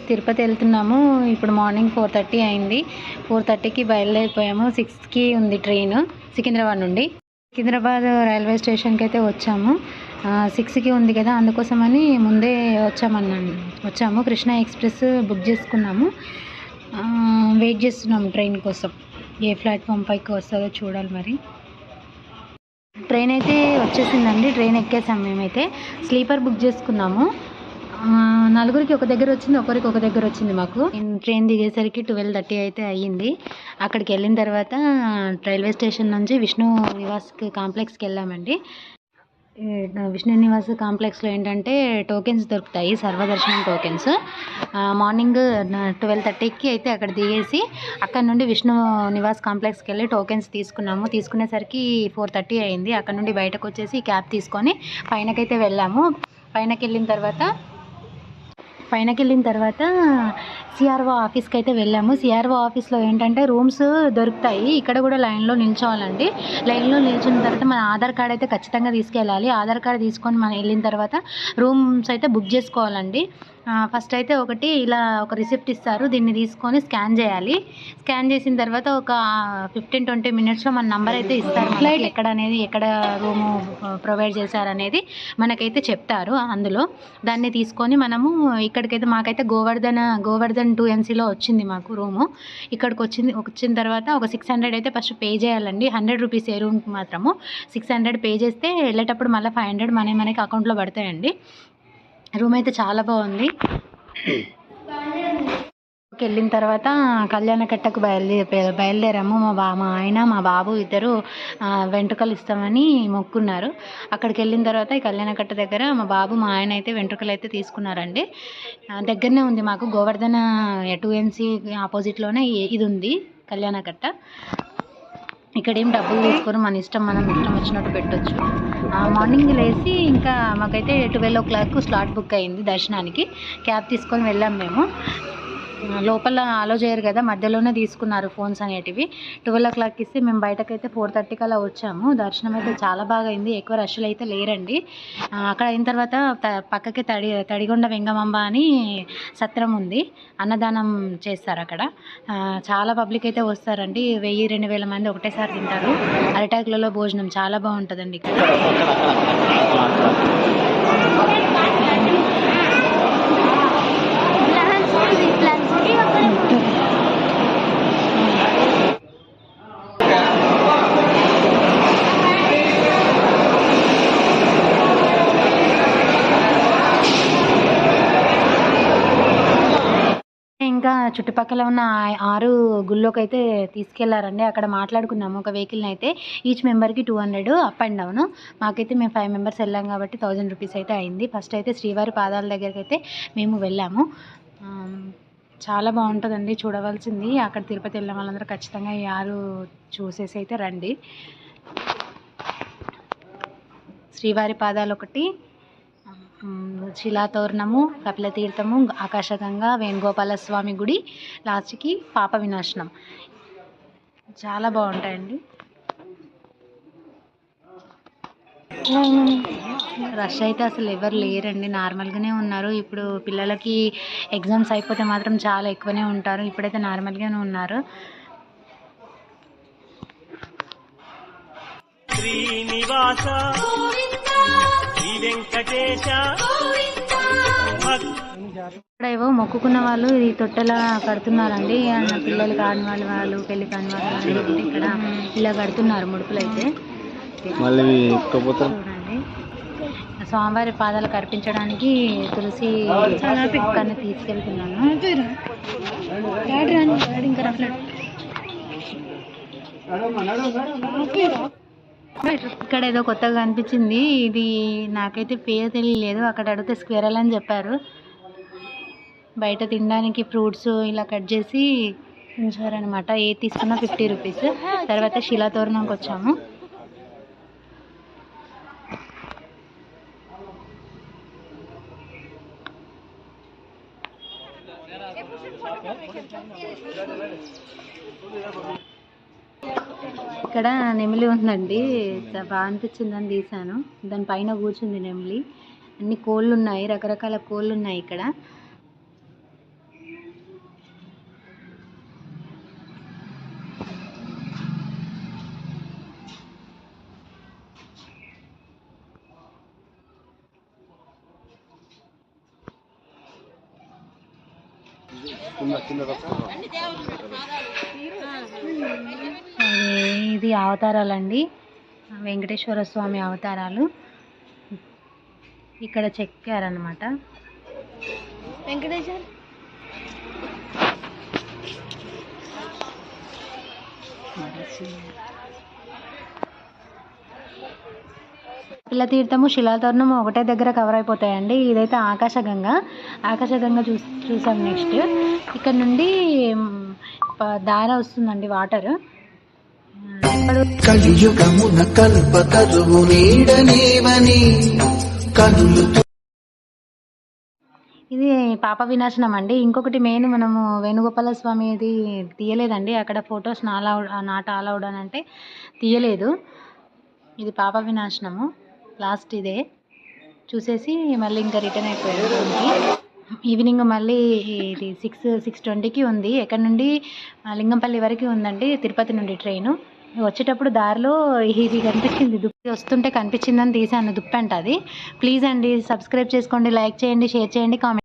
తిరుపతి వెళ్తున్నాము. ఇప్పుడు మార్నింగ్ 4:30 అయింది. 4:30కి బయలుదేరిపోయాము. 6కి ఉంది ట్రైన్ సికింద్రాబాద్ నుండి. సికింద్రాబాద్ రైల్వే స్టేషన్కి అయితే వచ్చాము. 6కి ఉంది కదా, అందుకోసమని ముందే వచ్చాము. కృష్ణ ఎక్స్ప్రెస్ బుక్ చేసుకున్నాము. వెయిట్ చేస్తున్నాము ట్రైన్ కోసం. ఏ ప్లాట్ఫామ్ పైకి వస్తుందో చూడాలి. మరి ట్రైన్ అయితే వచ్చేసిందండి. ట్రైన్ ఎక్కేసాం. మేమైతే స్లీపర్ బుక్ చేసుకున్నాము. నలుగురికి ఒక దగ్గర వచ్చింది, ఒకరికి ఒక దగ్గర వచ్చింది. మాకు ట్రైన్ దిగేసరికి 12:30 అయితే అయ్యింది. అక్కడికి వెళ్ళిన తర్వాత రైల్వే స్టేషన్ నుంచి విష్ణు నివాస్ కాంప్లెక్స్కి వెళ్ళామండి. విష్ణు నివాస్ కాంప్లెక్స్లో ఏంటంటే టోకెన్స్ దొరుకుతాయి, సర్వదర్శనం టోకెన్స్. మార్నింగ్ 12:30కి అయితే అక్కడ దిగేసి అక్కడ నుండి విష్ణు నివాస్ కాంప్లెక్స్కి వెళ్ళి టోకెన్స్ తీసుకున్నాము. తీసుకునేసరికి 4:30 అయింది. అక్కడ నుండి బయటకు వచ్చేసి క్యాబ్ తీసుకొని పైనకైతే వెళ్ళాము. పైనకి వెళ్ళిన తర్వాత సిఆర్ఓ ఆఫీస్కి అయితే వెళ్ళాము. సిఆర్ఓ ఆఫీస్లో ఏంటంటే రూమ్స్ దొరుకుతాయి. ఇక్కడ కూడా లైన్లో నిల్చోవాలండి. లైన్లో నిల్చున్న తర్వాత మన ఆధార్ కార్డ్ అయితే ఖచ్చితంగా తీసుకెళ్ళాలి. ఆధార్ కార్డ్ తీసుకొని మనం వెళ్ళిన తర్వాత రూమ్స్ అయితే బుక్ చేసుకోవాలండి. ఫస్ట్ అయితే ఇలా ఒక రిసిప్ట్ ఇస్తారు. దీన్ని తీసుకొని స్కాన్ చేయాలి. స్కాన్ చేసిన తర్వాత ఒక 15-20 మినిట్స్లో మన నంబర్ అయితే ఇస్తారు. ఫ్లైట్ ఎక్కడ రూము ప్రొవైడ్ చేశారనేది మనకైతే చెప్తారు. అందులో దాన్ని తీసుకొని మనము ఇక్కడికైతే మాకైతే గోవర్ధన్ 2MC వచ్చింది మాకు రూము. ఇక్కడికి వచ్చిన తర్వాత ఒక 600 అయితే ఫస్ట్ పే చేయాలండి. 100 రూపీస్ ఏ రూమ్కి మాత్రము. 600 పే చేస్తే వెళ్ళేటప్పుడు మళ్ళీ 500 మనకి అకౌంట్లో పడతాయండి. రూమ్ అయితే చాలా బాగుంది. వెళ్ళిన తర్వాత కళ్యాణకట్టకు బయలుదేరాము. మా ఆయన మా బాబు ఇద్దరు వెంట్రుకలు ఇస్తామని మొక్కున్నారు. అక్కడికి వెళ్ళిన తర్వాత ఈ కళ్యాణకట్ట దగ్గర మా బాబు మా ఆయన అయితే వెంట్రుకలు అయితే తీసుకున్నారండి. దగ్గరనే ఉంది మాకు. గోవర్ధన 2MC ఆపోజిట్లోనే ఇది ఉంది కళ్యాణకట్ట. ఇక్కడ ఏం డబ్బులు తీసుకొని మనం ఇష్టం వచ్చినట్టు పెట్టొచ్చు. మార్నింగ్ లేచి ఇంకా మాకైతే 12 o'clock స్లాట్ బుక్ అయింది దర్శనానికి. క్యాబ్ తీసుకొని వెళ్ళాం మేము. లోపల అలో చేయరు కదా, మధ్యలోనే తీసుకున్నారు ఫోన్స్ అనేటివి. 12 o'clock ఇస్తే మేము బయటకైతే 4:30 అలా వచ్చాము. దర్శనం అయితే చాలా బాగా అయింది. ఎక్కువ రష్లు అయితే లేరండి. అక్కడ అయిన తర్వాత పక్కకి తడిగొండ వెంగమాంబ అని సత్రం ఉంది. అన్నదానం చేస్తారు అక్కడ. చాలా పబ్లిక్ అయితే వస్తారండి. 1000-2000 మంది ఒకటేసారి తింటారు. అరిటాకులలో భోజనం చాలా బాగుంటుందండి ఇక్కడ. ఇంకా చుట్టుపక్కల ఉన్న 6 గుళ్ళోకి అయితే తీసుకెళ్లారండి. అక్కడ మాట్లాడుకున్నాము ఒక వెహికల్ని అయితే. ఈచ్ మెంబర్కి 200 అప్ అండ్ డౌన్. మాకైతే మేము 5 మెంబర్స్ వెళ్ళాం కాబట్టి 1000 రూపీస్ అయితే అయింది. ఫస్ట్ అయితే శ్రీవారి పాదాల దగ్గరికి అయితే మేము వెళ్ళాము. చాలా బాగుంటుందండి, చూడవలసింది. అక్కడ తిరుపతి వెళ్ళిన వాళ్ళందరూ ఖచ్చితంగా ఈ 6 చూసేసి అయితే రండి. శ్రీవారి పాదాలు ఒకటి, శిలాతోరణము, కపిలతీర్థము, ఆకాశగంగా, వేణుగోపాల స్వామి గుడి, లాస్ట్కి పాప వినాశనం. చాలా బాగుంటాయండి. రష్ అయితే అసలు ఎవరు లేరండి, నార్మల్గానే ఉన్నారు. ఇప్పుడు పిల్లలకి ఎగ్జామ్స్ అయిపోతే మాత్రం చాలా ఎక్కువనే ఉంటారు. ఇప్పుడైతే నార్మల్గానే ఉన్నారు. శ్రీనివాస ఇక్కడ ఏవో మొక్కుకున్న వాళ్ళు ఈ తొట్టెలా కడుతున్నారండి. పిల్లలు కాని వాళ్ళు పెళ్లి కాని వాళ్ళు ఇక్కడ ఇలా కడుతున్నారు ముడుపులు అయితే. చూడండి, స్వామివారి పాదాలకు అర్పించడానికి తులసి కుక్కని తీసుకెళ్తున్నాను. ఇక్కడ ఏదో కొత్తగా కనిపించింది. ఇది నాకైతే పేరు తెలియలేదు. అక్కడ అడిగితే స్క్వేరల్ అని చెప్పారు. బయట తినడానికి ఫ్రూట్స్ ఇలా కట్ చేసి ఉంచారనమాట. ఏది తీసుకున్నా 50 రూపీస్. తర్వాత శిలాతోరణంకి వచ్చాము. ఇక్కడ నెమిలి ఉందండి, బాగా అనిపించిందని తీసాను. దానిపైన కూర్చుంది నెమిలి. అన్ని కోళ్ళు ఉన్నాయి, రకరకాల కోళ్ళు ఉన్నాయి ఇక్కడ. ఇది అవతారాలండి, వెంకటేశ్వర స్వామి అవతారాలు ఇక్కడ చెక్కారనమాట. వెంకటేశ్వర పిల్ల తీర్థము, శిలాతోరణము ఒకటే దగ్గర కవర్ అయిపోతాయండి. ఇదైతే ఆకాశగంగా చూసాం. నెక్స్ట్ ఇక్కడ నుండి దార వస్తుందండి వాటర్. కలియుగమున కల్పతరువు నీడనేవని కనులు. ఇది పాప వినాశనం అండి. ఇంకొకటి మెయిన్ మనము వేణుగోపాల స్వామిది తీయలేదండి, అక్కడ ఫొటోస్ నాట్ అలౌడ్ అని అంటే తీయలేదు. ఇది పాప వినాశనము లాస్ట్ ఇదే చూసేసి మళ్ళీ ఇంకా రిటర్న్ అయిపోయాము రూమ్కి. ఈవినింగ్ మళ్ళీ ఇది 6:20కి ఉంది. ఎక్కడి నుండి లింగంపల్లి వరకు ఉందండి, తిరుపతి నుండి ట్రైను. వచ్చేటప్పుడు దారిలో ఇది కనిపించింది, దుప్పి వస్తుంటే కనిపించిందని తీసాను. దుప్పి అంట అది. ప్లీజ్ అండి సబ్స్క్రైబ్ చేసుకోండి, లైక్ చేయండి, షేర్ చేయండి, కామెంట్